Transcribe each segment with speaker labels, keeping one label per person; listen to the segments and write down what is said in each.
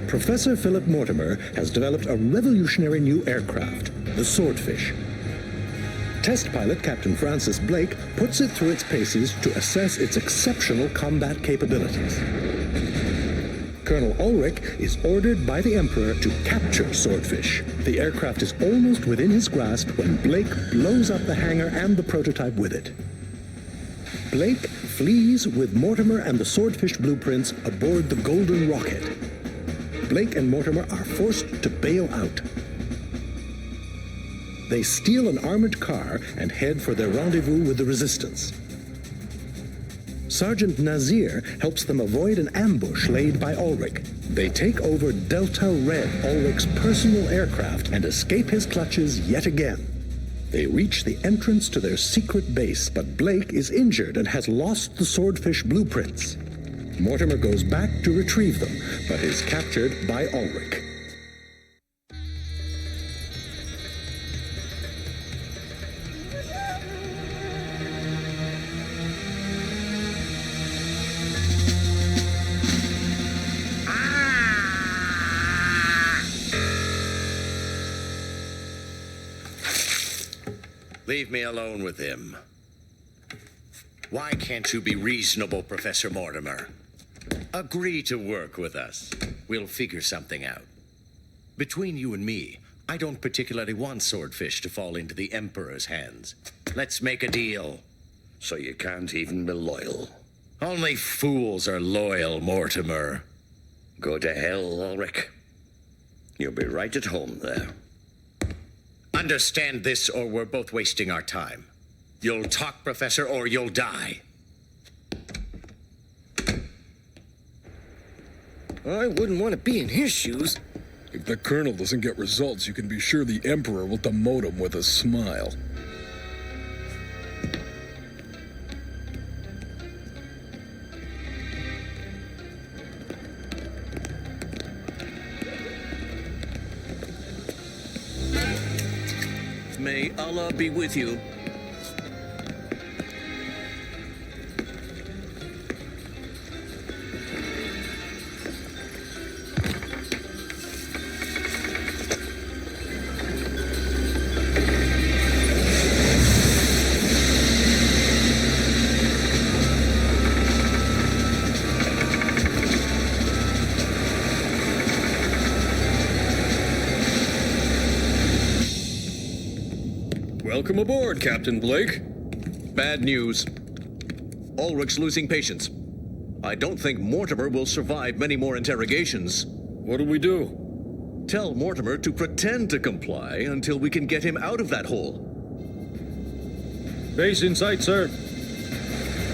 Speaker 1: Professor Philip Mortimer has developed a revolutionary new aircraft, the Swordfish. Test pilot Captain Francis Blake puts it through its paces to assess its exceptional combat capabilities. Colonel Ulrich is ordered by the Emperor to capture Swordfish. The aircraft is almost within his grasp when Blake blows up the hangar and the prototype with it. Blake flees with Mortimer and the Swordfish blueprints aboard the Golden Rocket. Blake and Mortimer are forced to bail out. They steal an armored car and head for their rendezvous with the Resistance. Sergeant Nazir helps them avoid an ambush laid by Ulrich. They take over Delta Red, Ulrich's personal aircraft, and escape his clutches yet again. They reach the entrance to their secret base, but Blake is injured and has lost the Swordfish blueprints. Mortimer goes back to retrieve them, but is captured by Ulrich.
Speaker 2: Leave me alone with him. Why can't you be reasonable, Professor Mortimer? Agree to work with us. We'll figure something out. Between you and me, I don't particularly want Swordfish to fall into the Emperor's hands. Let's make a deal.
Speaker 3: So you can't even be loyal?
Speaker 2: Only fools are loyal, Mortimer.
Speaker 3: Go to hell, Ulrich. You'll be right at home there.
Speaker 2: Understand this, or we're both wasting our time. You'll talk, Professor, or you'll die.
Speaker 4: I wouldn't want to be in his shoes.
Speaker 5: If the Colonel doesn't get results, you can be sure the Emperor will demote him with a smile.
Speaker 4: May Allah be with you.
Speaker 6: Welcome aboard, Captain Blake. Bad news. Ulrich's losing patience. I don't think Mortimer will survive many more interrogations.
Speaker 5: What do we do?
Speaker 6: Tell Mortimer to pretend to comply until we can get him out of that hole.
Speaker 5: Base in sight, sir.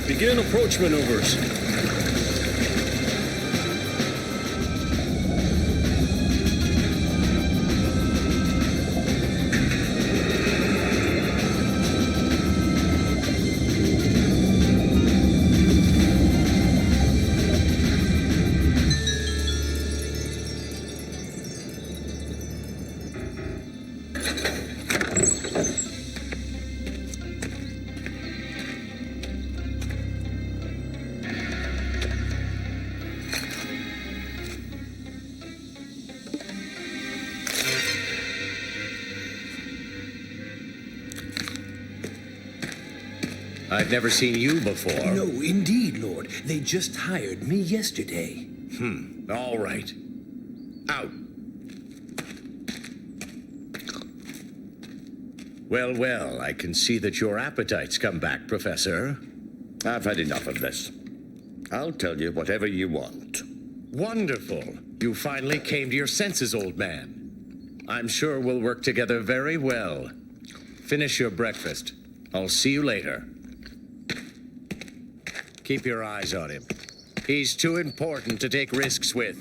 Speaker 5: Begin approach maneuvers.
Speaker 2: I've never seen you before.
Speaker 7: No, indeed, Lord. They just hired me yesterday.
Speaker 2: All right. Out. Well, well, I can see that your appetite's come back, Professor.
Speaker 3: I've had enough of this. I'll tell you whatever you want.
Speaker 2: Wonderful. You finally came to your senses, old man. I'm sure we'll work together very well. Finish your breakfast. I'll see you later. Keep your eyes on him. He's too important to take risks with.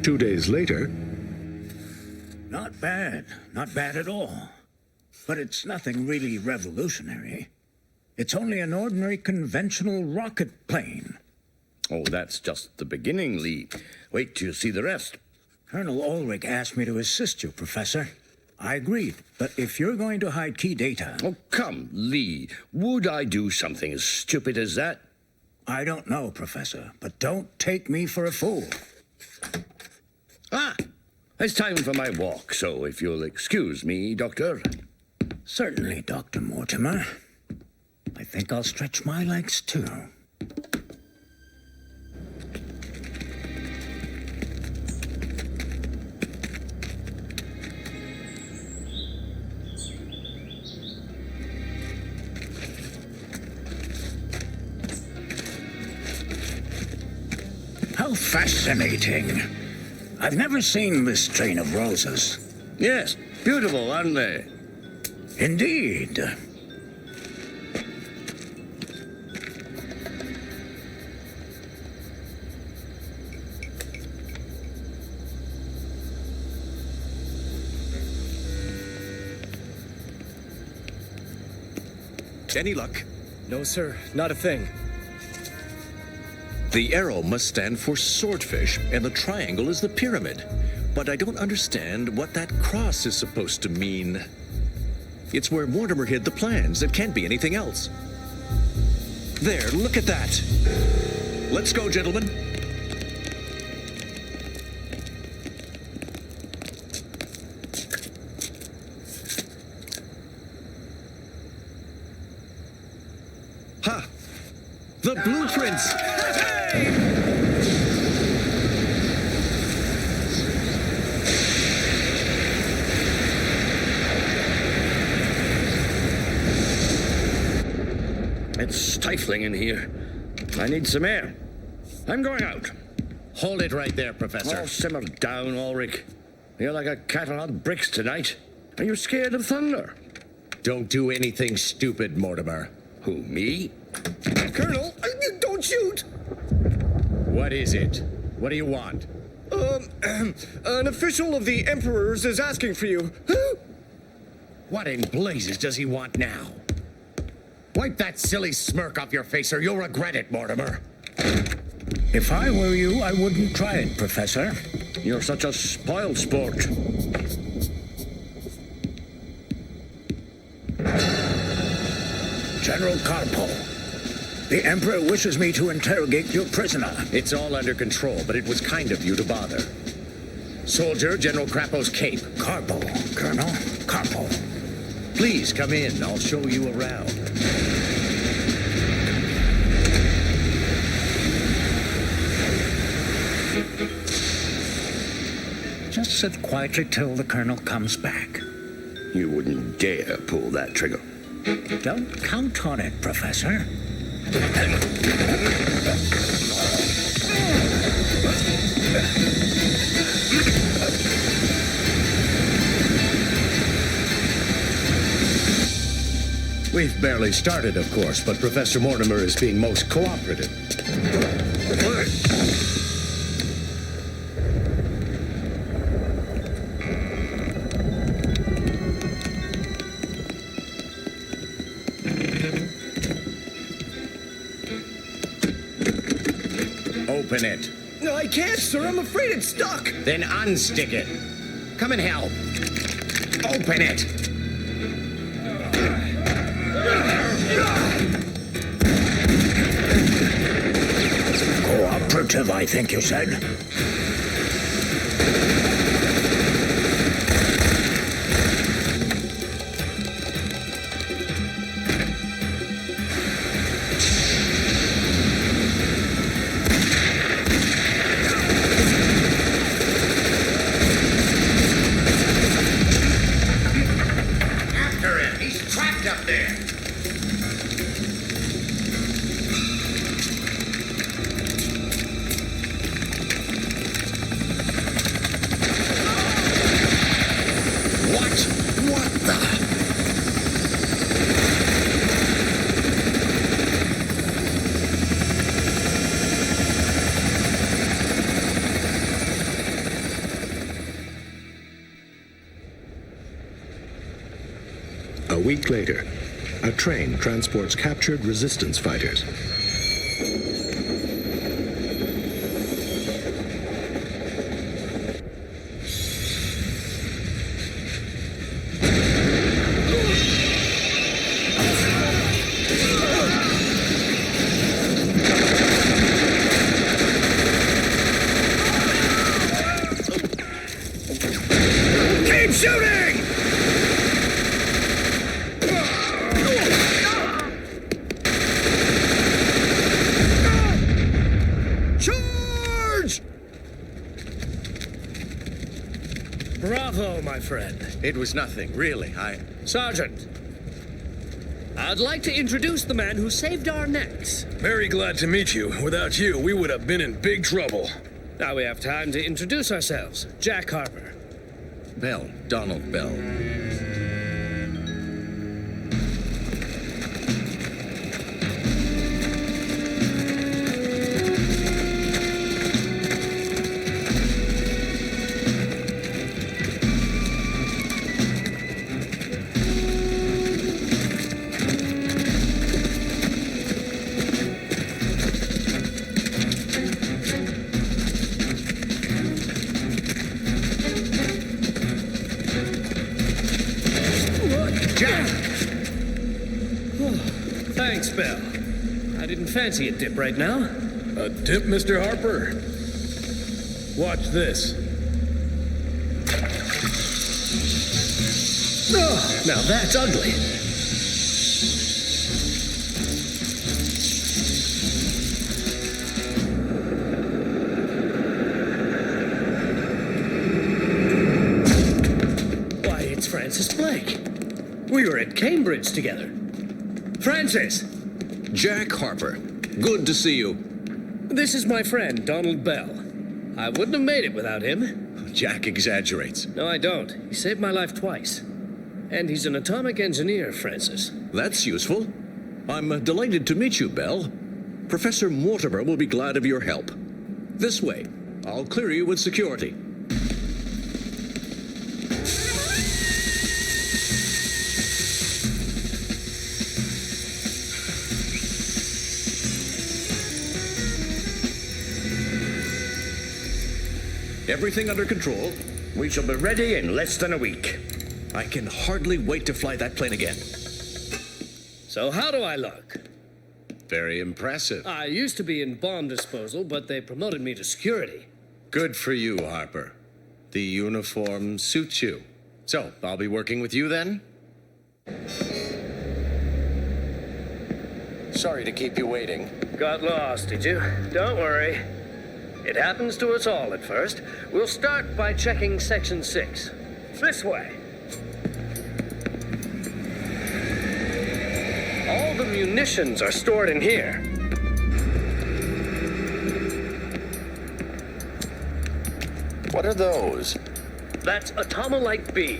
Speaker 1: 2 days later,
Speaker 8: Not bad. Not bad at all. But it's nothing really revolutionary. It's only an ordinary conventional rocket plane.
Speaker 3: Oh, that's just the beginning, Lee. Wait till you see the rest.
Speaker 8: Colonel Ulrich asked me to assist you, Professor. I agreed, but if you're going to hide key data...
Speaker 3: Oh, come, Lee. Would I do something as stupid as that?
Speaker 8: I don't know, Professor, but don't take me for a fool.
Speaker 3: Ah, it's time for my walk, so if you'll excuse me, Doctor.
Speaker 8: Certainly, Dr. Mortimer. I think I'll stretch my legs, too. How fascinating. I've never seen this train of roses.
Speaker 3: Yes, beautiful, aren't they?
Speaker 8: Indeed.
Speaker 6: Any luck?
Speaker 4: No, sir. Not a thing.
Speaker 6: The arrow must stand for Swordfish, and the triangle is the pyramid. But I don't understand what that cross is supposed to mean. It's where Mortimer hid the plans. It can't be anything else. There, look at that. Let's go, gentlemen. Ha! The blueprints!
Speaker 3: It's stifling in here. I need some air. I'm going out.
Speaker 2: Hold it right there, Professor.
Speaker 3: Oh, simmer down, Ulrich. You're like a kettle on bricks tonight. Are you scared of thunder?
Speaker 2: Don't do anything stupid, Mortimer.
Speaker 3: Who, me?
Speaker 4: Colonel, don't shoot!
Speaker 2: What is it? What do you want?
Speaker 4: An official of the Emperor's is asking for you.
Speaker 2: What in blazes does he want now? Wipe that silly smirk off your face or you'll regret it, Mortimer.
Speaker 8: If I were you, I wouldn't try it, Professor.
Speaker 3: You're such a spoiled sport.
Speaker 8: General Carpo, the Emperor wishes me to interrogate your prisoner.
Speaker 2: It's all under control, but it was kind of you to bother. Soldier, General Crapo's cape.
Speaker 8: Carpo, Colonel, Carpo.
Speaker 2: Please come in. I'll show you around.
Speaker 8: Just sit quietly till the Colonel comes back.
Speaker 3: You wouldn't dare pull that trigger.
Speaker 8: Don't count on it, Professor.
Speaker 2: We've barely started, of course, but Professor Mortimer is being most cooperative. Open it.
Speaker 4: No, I can't, sir. I'm afraid it's stuck.
Speaker 2: Then unstick it. Come and help. Open it.
Speaker 8: Cooperative, I think you said.
Speaker 2: After him. He's trapped up there. What the?
Speaker 1: A week later, a train transports captured resistance fighters.
Speaker 3: my friend.
Speaker 2: It was nothing, really.
Speaker 3: Sergeant, I'd like to introduce the man who saved our necks.
Speaker 5: Very glad to meet you. Without you, we would have been in big trouble.
Speaker 3: Now we have time to introduce ourselves. Jack Harper.
Speaker 2: Bell, Donald Bell.
Speaker 3: Thanks, Bell. I didn't fancy a dip right now.
Speaker 5: A dip, Mr. Harper? Watch this.
Speaker 3: Oh, now that's ugly. Why, it's Francis Blake. We were at Cambridge together. Francis!
Speaker 6: Jack Harper, good to see you.
Speaker 3: This is my friend, Donald Bell. I wouldn't have made it without him.
Speaker 2: Jack exaggerates.
Speaker 3: No, I don't. He saved my life twice. And he's an atomic engineer, Francis.
Speaker 6: That's useful. I'm delighted to meet you, Bell. Professor Mortimer will be glad of your help. This way. I'll clear you with security. Everything under control.
Speaker 8: We shall be ready in less than a week.
Speaker 6: I can hardly wait to fly that plane again.
Speaker 3: So how do I look?
Speaker 2: Very impressive.
Speaker 3: I used to be in bomb disposal, but they promoted me to security.
Speaker 2: Good for you, Harper. The uniform suits you. So, I'll be working with you then? Sorry to keep you waiting.
Speaker 3: Got lost, did you? Don't worry. It happens to us all at first. We'll start by checking Section 6. This way. All the munitions are stored in here.
Speaker 2: What are those?
Speaker 3: That's Atomolite B.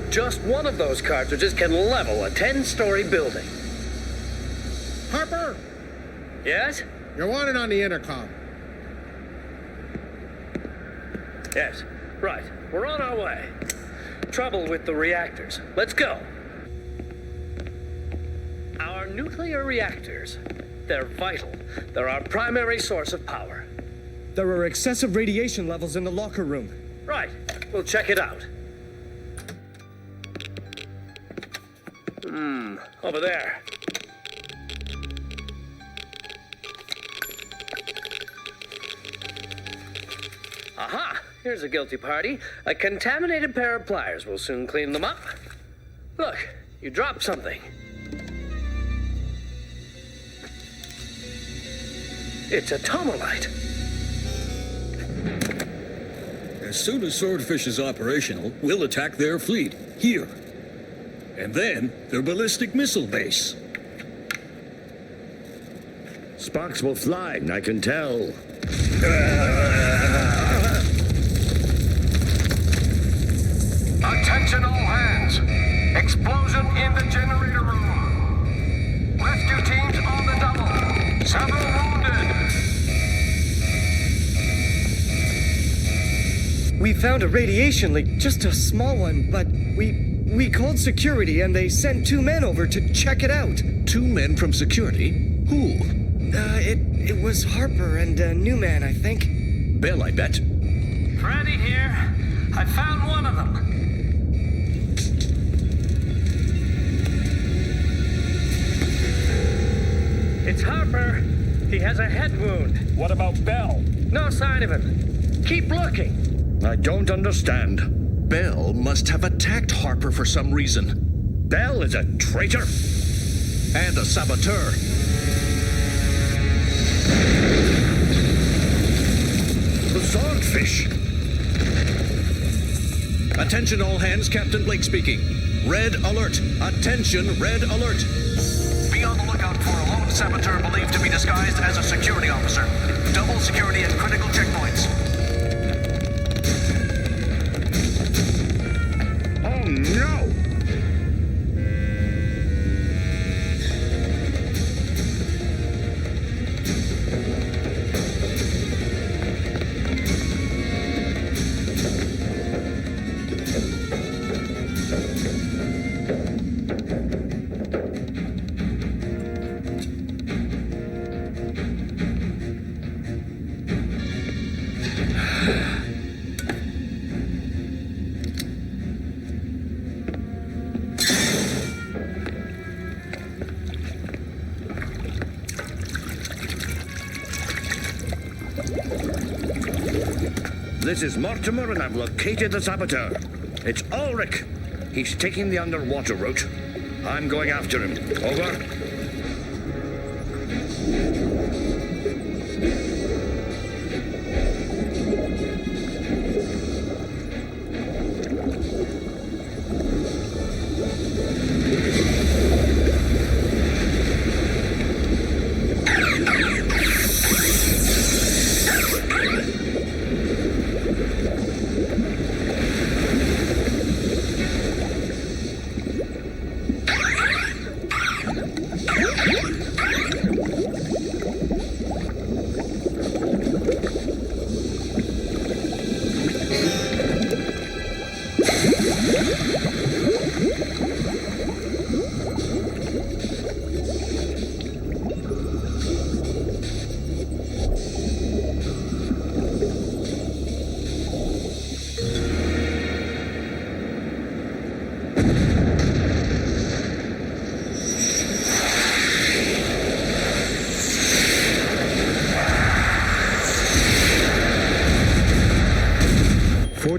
Speaker 3: Just one of those cartridges can level a 10-story building.
Speaker 4: Harper,
Speaker 3: Yes?
Speaker 4: you're wanted on the intercom.
Speaker 3: Yes. Right. We're on our way. Trouble with the reactors. Let's go. Our nuclear reactors. They're vital. They're our primary source of power.
Speaker 4: There are excessive radiation levels in the locker room.
Speaker 3: Right. We'll check it out. Over there. Aha! Here's a guilty party. A contaminated pair of pliers. We'll soon clean them up. Look, you dropped something. It's Atomolite.
Speaker 9: As soon as Swordfish is operational, we'll attack their fleet, here. And then their ballistic missile base.
Speaker 8: Sparks will fly, I can tell.
Speaker 10: Attention all hands. Explosion in the generator room. Rescue teams on the double. Several wounded.
Speaker 4: We found a radiation leak, just a small one, but we called security and they sent 2 men over to check it out.
Speaker 6: 2 men from security? Who?
Speaker 4: It was Harper and a new man, I think.
Speaker 6: Bell, I bet.
Speaker 10: Freddy here. I found one of them.
Speaker 3: It's Harper. He has a head wound.
Speaker 8: What about Bell?
Speaker 3: No sign of him. Keep looking.
Speaker 8: I don't understand.
Speaker 6: Bell must have attacked Harper for some reason.
Speaker 8: Bell is a traitor?
Speaker 6: And a saboteur.
Speaker 8: The Swordfish.
Speaker 6: Attention all hands, Captain Blake speaking. Red alert. Attention, red alert.
Speaker 10: Be on the lookout for a lone saboteur believed to be disguised as a security officer. Double security at critical checkpoints.
Speaker 2: Oh, no! This is Mortimer, and I've located the saboteur. It's Ulrich. He's taking the underwater route. I'm going after him. Over.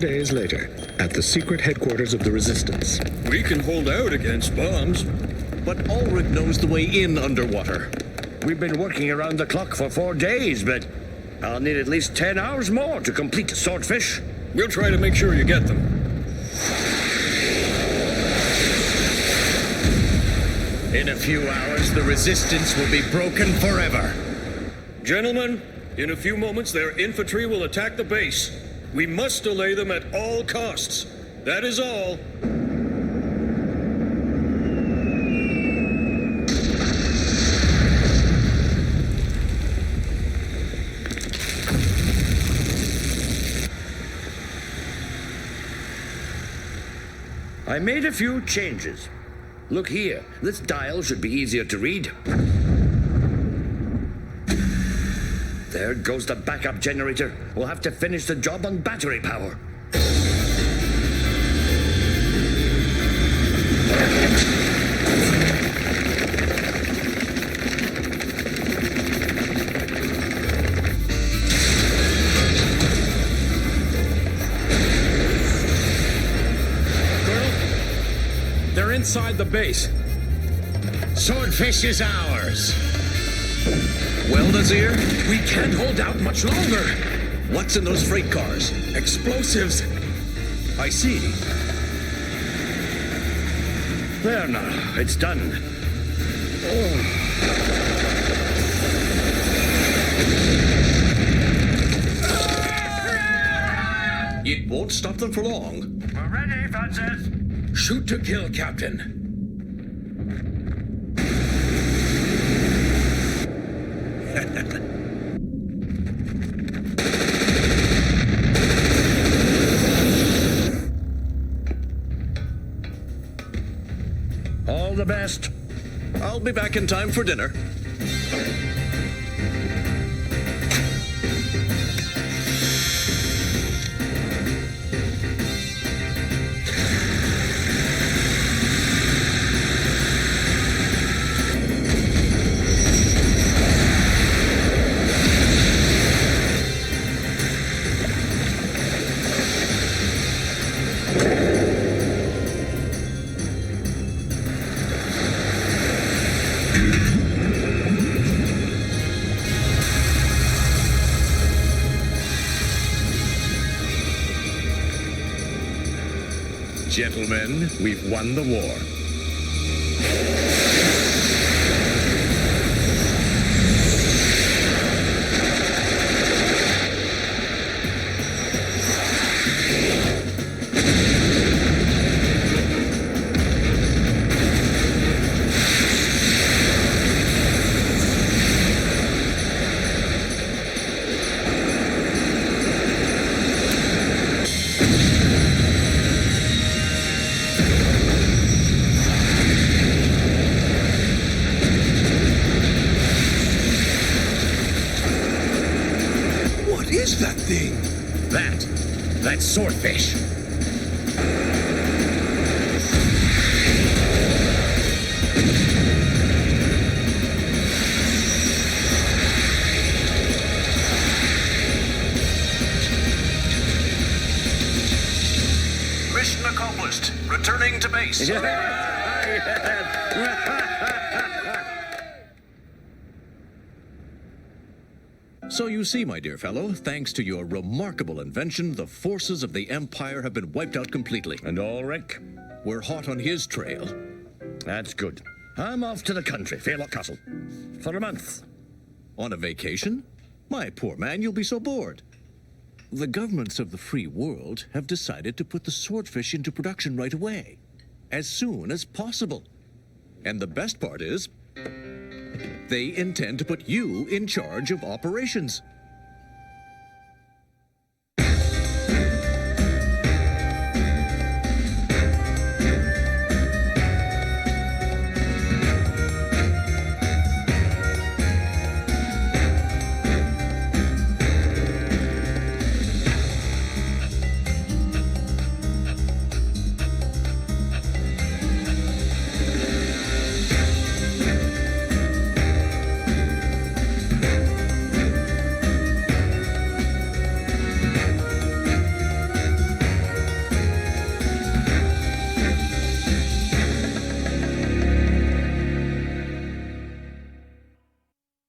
Speaker 1: Days later, at the secret headquarters of the Resistance.
Speaker 9: We can hold out against bombs.
Speaker 6: But Ulrich knows the way in underwater.
Speaker 2: We've been working around the clock for 4 days, but I'll need at least 10 hours more to complete Swordfish.
Speaker 9: We'll try to make sure you get them.
Speaker 2: In a few hours, the Resistance will be broken forever.
Speaker 9: Gentlemen, in a few moments, their infantry will attack the base. We must delay them at all costs. That is all.
Speaker 2: I made a few changes. Look here, this dial should be easier to read. There goes the backup generator. We'll have to finish the job on battery power.
Speaker 5: Colonel, they're inside the base.
Speaker 2: Swordfish is ours.
Speaker 6: Well, Nazir?
Speaker 7: We can't hold out much longer.
Speaker 6: What's in those freight cars?
Speaker 7: Explosives.
Speaker 6: I see.
Speaker 2: There now, it's done.
Speaker 6: It won't stop them for long.
Speaker 10: We're ready, Francis.
Speaker 7: Shoot to kill, Captain.
Speaker 2: All the best.
Speaker 6: I'll be back in time for dinner.
Speaker 2: Gentlemen, we've won the war.
Speaker 7: What is that thing?
Speaker 2: That's Swordfish.
Speaker 6: Mission accomplished. Returning to base. So you see, my dear fellow, thanks to your remarkable invention, the forces of the Empire have been wiped out completely.
Speaker 3: And Ulrich?
Speaker 6: We're hot on his trail.
Speaker 3: That's good. I'm off to the country, Fairlock Castle, for a month.
Speaker 6: On a vacation? My poor man, you'll be so bored. The governments of the free world have decided to put the Swordfish into production right away, as soon as possible. And the best part is, they intend to put you in charge of operations.